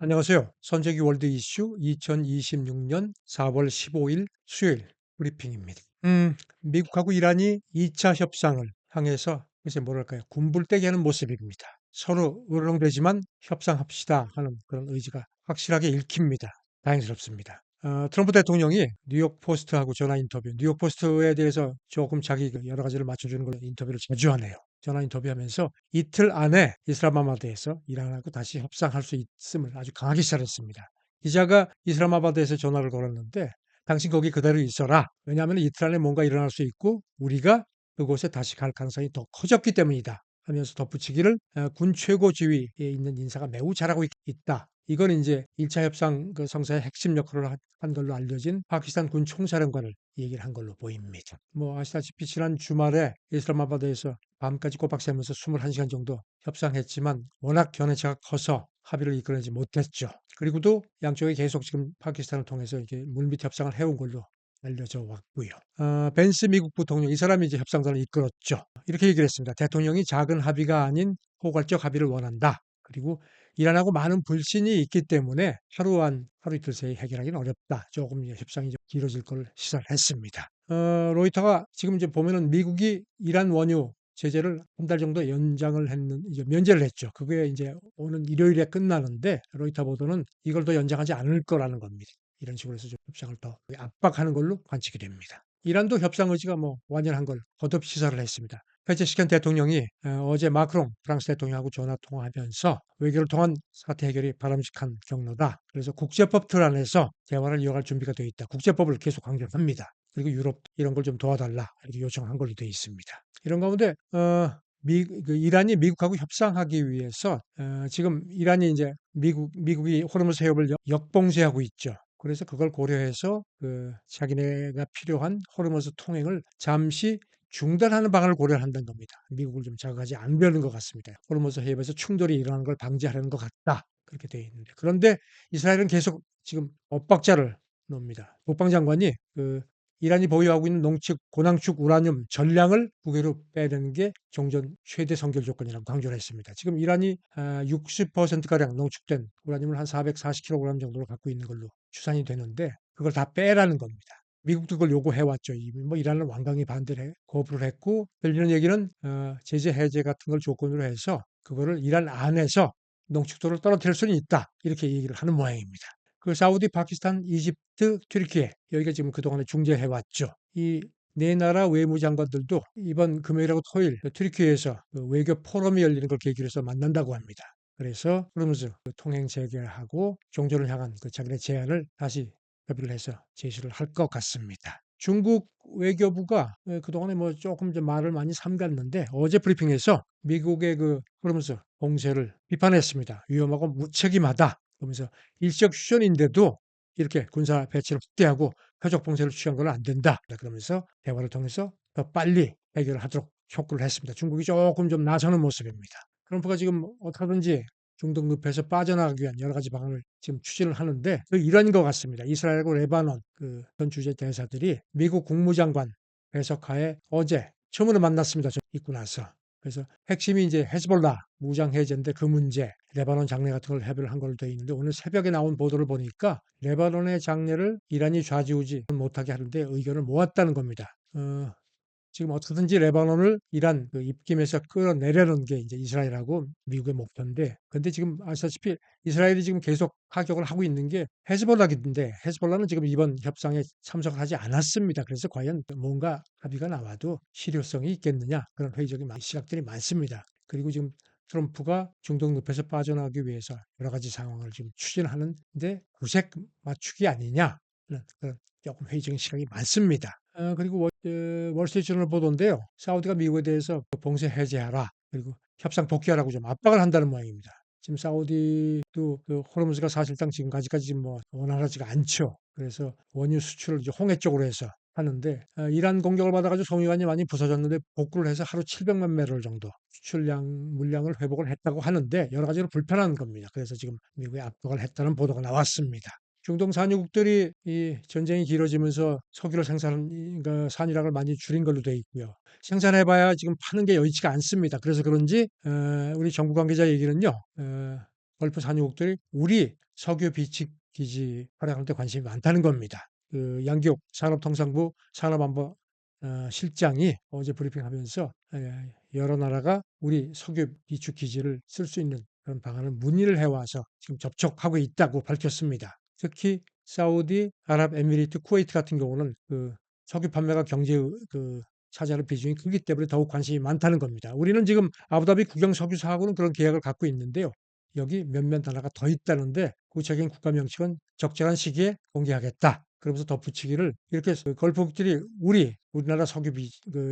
안녕하세요. 선재기 월드 이슈 2026년 4월 15일 수요일 브리핑입니다. 미국하고 이란이 2차 협상을 향해서 이제 뭐랄까요, 군불대기 하는 모습입니다. 서로 으르렁대지만 협상합시다 하는 그런 의지가 확실하게 읽힙니다. 다행스럽습니다. 트럼프 대통령이 뉴욕 포스트하고 전화 인터뷰, 뉴욕 포스트에 대해서 조금 자기 그 여러 가지를 맞춰주는 걸 인터뷰를 자주 하네요. 전화 인터뷰하면서 이틀 안에 이슬라마바드에서 이란하고 다시 협상할 수 있음을 아주 강하게 시사했습니다. 기자가 이슬라마바드에서 전화를 걸었는데 당신 거기 그대로 있어라. 왜냐하면 이틀 안에 뭔가 일어날 수 있고 우리가 그곳에 다시 갈 가능성이 더 커졌기 때문이다. 하면서 덧붙이기를 군 최고 지위에 있는 인사가 매우 잘하고 있다. 이건 이제 1차 협상 그 성사의 핵심 역할을 한 걸로 알려진 파키스탄 군 총사령관을 얘기를 한 걸로 보입니다. 뭐 아시다시피 지난 주말에 이슬라마바드에서 밤까지 꼬박 새면서 21시간 정도 협상했지만 워낙 견해차가 커서 합의를 이끌어내지 못했죠. 그리고도 양쪽이 계속 지금 파키스탄을 통해서 이렇게 물밑 협상을 해온 걸로 알려져 왔고요. 벤스 미국 부통령 이 사람이 이제 협상단을 이끌었죠. 이렇게 얘기를 했습니다. 대통령이 작은 합의가 아닌 포괄적 합의를 원한다. 그리고 이란하고 많은 불신이 있기 때문에 하루 이틀 사이 해결하기는 어렵다. 조금 이제 협상이 좀 길어질 걸 시사를 했습니다. 로이터가 지금 이제 보면은 미국이 이란 원유 제재를 한 달 정도 연장을 이제 면제를 했죠. 그게 이제 오는 일요일에 끝나는데 로이터 보도는 이걸 더 연장하지 않을 거라는 겁니다. 이런 식으로 해서 좀 협상을 더 압박하는 걸로 관측이 됩니다. 이란도 협상 의지가 뭐 완연한 걸 거듭 시사를 했습니다. 페제시킨 대통령이 어제 마크롱 프랑스 대통령하고 전화 통화하면서 외교를 통한 사태 해결이 바람직한 경로다. 그래서 국제법 틀 안에서 대화를 이어갈 준비가 되어 있다. 국제법을 계속 강조합니다. 그리고 유럽 이런 걸 좀 도와달라 이렇게 요청한 걸로 되어 있습니다. 이런 가운데 이란이 미국하고 협상하기 위해서 지금 이란이 이제 미국이 호르무즈 해협을 역봉쇄하고 있죠. 그래서 그걸 고려해서 그 자기네가 필요한 호르무즈 통행을 잠시 중단하는 방안을 고려한다는 겁니다. 미국을 좀 자극하지 않으려는 것 같습니다. 호르무즈 해협에서 충돌이 일어나는 걸 방지하려는 것 같다. 그렇게 되어 있는데 그런데 이스라엘은 계속 지금 엇박자를 놓습니다. 국방장관이 이란이 보유하고 있는 농축, 고낭축 우라늄 전량을 국외로 빼내는 게 종전 최대 선결 조건이라고 강조를 했습니다. 지금 이란이 60%가량 농축된 우라늄을 한 440kg 정도를 갖고 있는 걸로 추산이 되는데 그걸 다 빼라는 겁니다. 미국도 그걸 요구해왔죠. 뭐 이란은 완강히 반대를 거부를 했고 들리는 얘기는 제재 해제 같은 걸 조건으로 해서 그거를 이란 안에서 농축도를 떨어뜨릴 수는 있다. 이렇게 얘기를 하는 모양입니다. 그 사우디, 파키스탄, 이집트, 튀르키예 여기가 지금 그동안에 중재해 왔죠. 이 네 나라 외무장관들도 이번 금요일하고 토요일 튀르키예에서 외교 포럼이 열리는 걸 계기로 해서 만난다고 합니다. 그래서 그러면서 통행 재개하고 종전을 향한 자기네 제안을 다시 협의를 해서 제시를 할 것 같습니다. 중국 외교부가 그동안에 뭐 조금 좀 말을 많이 삼갔는데 어제 브리핑에서 미국의 그러면서 공세를 비판했습니다. 위험하고 무책임하다. 그러면서 일시적 휴전인데도 이렇게 군사 배치를 확대하고 표적 봉쇄를 취한 건 안 된다. 그러면서 대화를 통해서 더 빨리 해결을 하도록 촉구를 했습니다. 중국이 조금 좀 나서는 모습입니다. 트럼프가 지금 어떻게든지 중동 늪에서 빠져나가기 위한 여러 가지 방안을 지금 추진을 하는데 이런 것 같습니다. 이스라엘과 레바논 전 주재 대사들이 미국 국무장관 배석하에 어제 처음으로 만났습니다. 있고 나서. 그래서 핵심이 이제 헤즈볼라 무장 해제인데 그 문제, 레바논 장례 같은 걸 협의를 한 걸로 되어 있는데 오늘 새벽에 나온 보도를 보니까 레바논의 장례를 이란이 좌지우지 못하게 하는데 의견을 모았다는 겁니다. 지금 어떻게든지 레바논을 이란 입김에서 끌어내려는 게 이제 이스라엘하고 미국의 목표인데, 근데 지금 아시다시피 이스라엘이 지금 계속 타격을 하고 있는 게 헤즈볼라인데 헤즈볼라는 지금 이번 협상에 참석을 하지 않았습니다. 그래서 과연 뭔가 합의가 나와도 실효성이 있겠느냐 그런 회의적인 시각들이 많습니다. 그리고 지금 트럼프가 중동 늪에서 빠져나가기 위해서 여러 가지 상황을 지금 추진하는데 구색 맞추기 아니냐 그런 조금 회의적인 시각이 많습니다. 그리고 월스트리트저널 보도인데요. 사우디가 미국에 대해서 봉쇄 해제하라. 그리고 협상 복귀하라고 좀 압박을 한다는 모양입니다. 지금 사우디도 호르무즈가 사실상 지금까지까지 뭐 원활하지가 않죠. 그래서 원유 수출을 이제 홍해 쪽으로 해서 하는데 이란 공격을 받아가지고 송유관이 많이 부서졌는데 복구를 해서 하루 700만 배럴 정도 물량을 회복을 했다고 하는데 여러 가지로 불편한 겁니다. 그래서 지금 미국에 압박을 했다는 보도가 나왔습니다. 중동 산유국들이 이 전쟁이 길어지면서 석유를 생산하는 산유량을 많이 줄인 걸로 되어 있고요. 생산해봐야 지금 파는 게 여의치가 않습니다. 그래서 그런지 우리 정부 관계자 얘기는요. 걸프 산유국들이 우리 석유 비축 기지 활용할 때 관심이 많다는 겁니다. 그 양기옥 산업통상부 산업안보 실장이 어제 브리핑하면서 여러 나라가 우리 석유 비축 기지를 쓸 수 있는 그런 방안을 문의를 해와서 지금 접촉하고 있다고 밝혔습니다. 특히 사우디, 아랍에미리트, 쿠웨이트 같은 경우는 그 석유 판매가 경제 차지하는 비중이 크기 때문에 더욱 관심이 많다는 겁니다. 우리는 지금 아부다비 국영 석유사하고는 그런 계약을 갖고 있는데요. 여기 몇몇 나라가 더 있다는데 구체적인 국가 명칭은 적절한 시기에 공개하겠다. 그러면서 덧붙이기를 이렇게 걸프국들이 우리나라 석유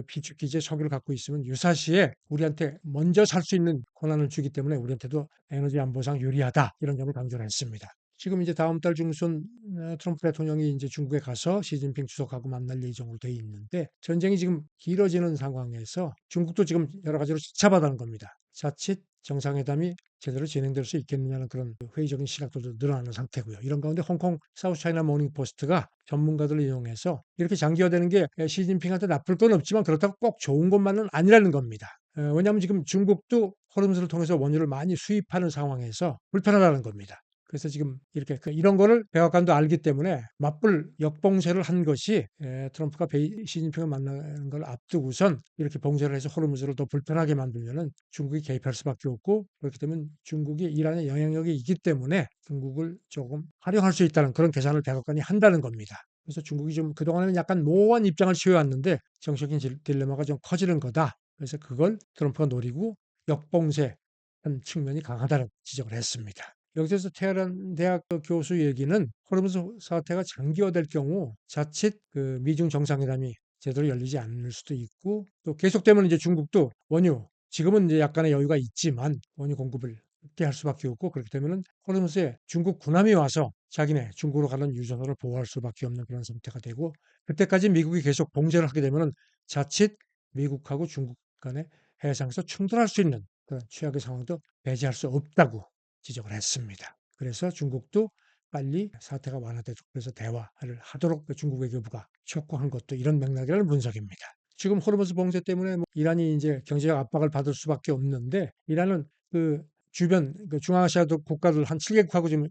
비축 기지에 석유를 갖고 있으면 유사시에 우리한테 먼저 살 수 있는 권한을 주기 때문에 우리한테도 에너지 안보상 유리하다. 이런 점을 강조를 했습니다. 지금 이제 다음 달 중순 트럼프 대통령이 이제 중국에 가서 시진핑 주석하고 만날 예정으로 돼 있는데 전쟁이 지금 길어지는 상황에서 중국도 지금 여러 가지로 지차받아는 겁니다. 자칫 정상회담이 제대로 진행될 수 있겠느냐는 그런 회의적인 시각도 늘어나는 상태고요. 이런 가운데 홍콩 사우스차이나 모닝포스트가 전문가들을 이용해서 이렇게 장기화되는 게 시진핑한테 나쁠 건 없지만 그렇다고 꼭 좋은 것만은 아니라는 겁니다. 왜냐하면 지금 중국도 호르무즈를 통해서 원유를 많이 수입하는 상황에서 불편하다는 겁니다. 그래서 지금 이렇게 이런 거를 백악관도 알기 때문에 맞불 역봉쇄를 한 것이 트럼프가 시진핑을 만나는 걸 앞두고선 이렇게 봉쇄를 해서 호르무즈를 더 불편하게 만들면은 중국이 개입할 수밖에 없고 그렇기 때문에 중국이 이란의 영향력이 있기 때문에 중국을 조금 활용할 수 있다는 그런 계산을 백악관이 한다는 겁니다. 그래서 중국이 좀 그동안에는 약간 모호한 입장을 취해왔는데 정치적인 딜레마가 좀 커지는 거다. 그래서 그걸 트럼프가 노리고 역봉쇄 한 측면이 강하다는 지적을 했습니다. 여기서 테헤란 대학 교수 얘기는 호르무즈 사태가 장기화될 경우 자칫 그 미중 정상회담이 제대로 열리지 않을 수도 있고 또 계속되면 이제 중국도 원유 지금은 이제 약간의 여유가 있지만 원유 공급을 확대할 수밖에 없고 그렇게 되면은 호르무즈에 중국 군함이 와서 자기네 중국으로 가는 유전선을 보호할 수밖에 없는 그런 상태가 되고 그때까지 미국이 계속 봉쇄를 하게 되면은 자칫 미국하고 중국 간의 해상에서 충돌할 수 있는 그런 최악의 상황도 배제할 수 없다고 지적을 했습니다. 그래서 중국도 빨리 사태가 완화되도록 그래서 대화를 하도록 중국 외교부가 촉구한 것도 이런 맥락이라는 분석입니다. 지금 호르무즈 봉쇄 때문에 뭐 이란이 이제 경제적 압박을 받을 수밖에 없는데 이란은 그 주변 그 중앙아시아 국가들 한 7개국하고 지금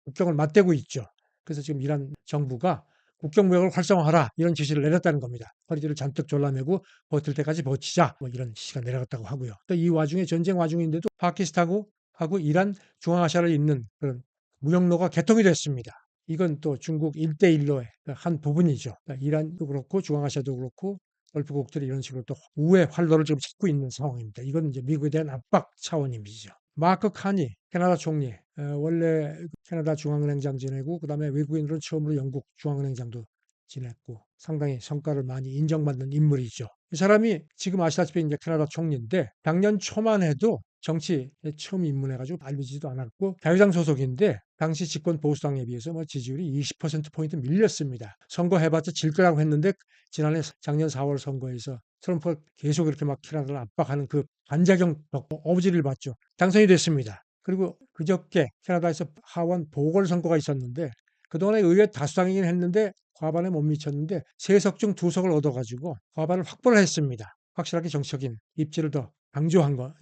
국경을 맞대고 있죠. 그래서 지금 이란 정부가 국경 무역을 활성화하라 이런 지시를 내렸다는 겁니다. 허리띠를 잔뜩 졸라매고 버틸 때까지 버티자 뭐 이런 지시가 내려갔다고 하고요. 또 이 와중에 전쟁 와중인데도 파키스탄하고 이란 중앙아시아를 잇는 그런 무역로가 개통이 됐습니다. 이건 또 중국 1대1로의 한 부분이죠. 그러니까 이란도 그렇고 중앙아시아도 그렇고 걸프국들이 이런 식으로 또 우회 활로를 지금 찾고 있는 상황입니다. 이건 이제 미국에 대한 압박 차원이죠. 마크 카니 캐나다 총리 원래 캐나다 중앙은행장 지내고 그다음에 외국인으로 처음으로 영국 중앙은행장도 지냈고 상당히 성과를 많이 인정받는 인물이죠. 이 사람이 지금 아시다시피 이제 캐나다 총리인데 작년 초만 해도 정치에 처음 입문해가지고 알려지지도 않았고 자유당 소속인데 당시 집권 보수당에 비해서 뭐 지지율이 20%포인트 밀렸습니다. 선거해봤자 질 거라고 했는데 작년 4월 선거에서 트럼프가 계속 이렇게 막 캐나다를 압박하는 그 반작용 어부지를 봤죠. 당선이 됐습니다. 그리고 그저께 캐나다에서 하원 보궐선거가 있었는데 그동안에 의회 다수당이긴 했는데 과반에 못 미쳤는데 3석 중 2석을 얻어가지고 과반을 확보를 했습니다. 확실하게 정치적인 입지를 더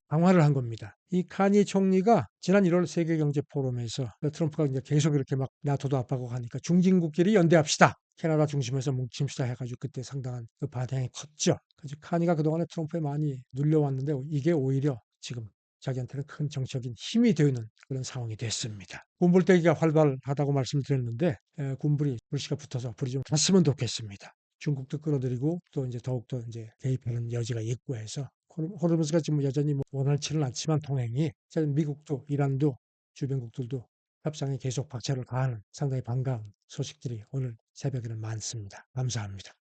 강화를 한 겁니다. 이 카니 총리가 지난 1월 세계경제포럼에서 트럼프가 이제 계속 이렇게 막 나토도 압박하고 하니까 중진국끼리 연대합시다. 캐나다 중심에서 뭉칩시다 해가지고 그때 상당한 그 반향이 컸죠. 그래서 카니가 그동안에 트럼프에 많이 눌려왔는데 이게 오히려 지금 자기한테는 큰 정치적인 힘이 되는 그런 상황이 됐습니다. 군불대기가 활발하다고 말씀드렸는데 군불이 불씨가 붙어서 불이 좀 갔으면 좋겠습니다. 중국도 끌어들이고 또 이제 더욱더 이제 개입하는 여지가 있고 해서 호르무즈가 지금 여전히 뭐 원활치는 않지만 동행이 미국도 이란도 주변국들도 협상에 계속 박차를 가하는 상당히 반가운 소식들이 오늘 새벽에는 많습니다. 감사합니다.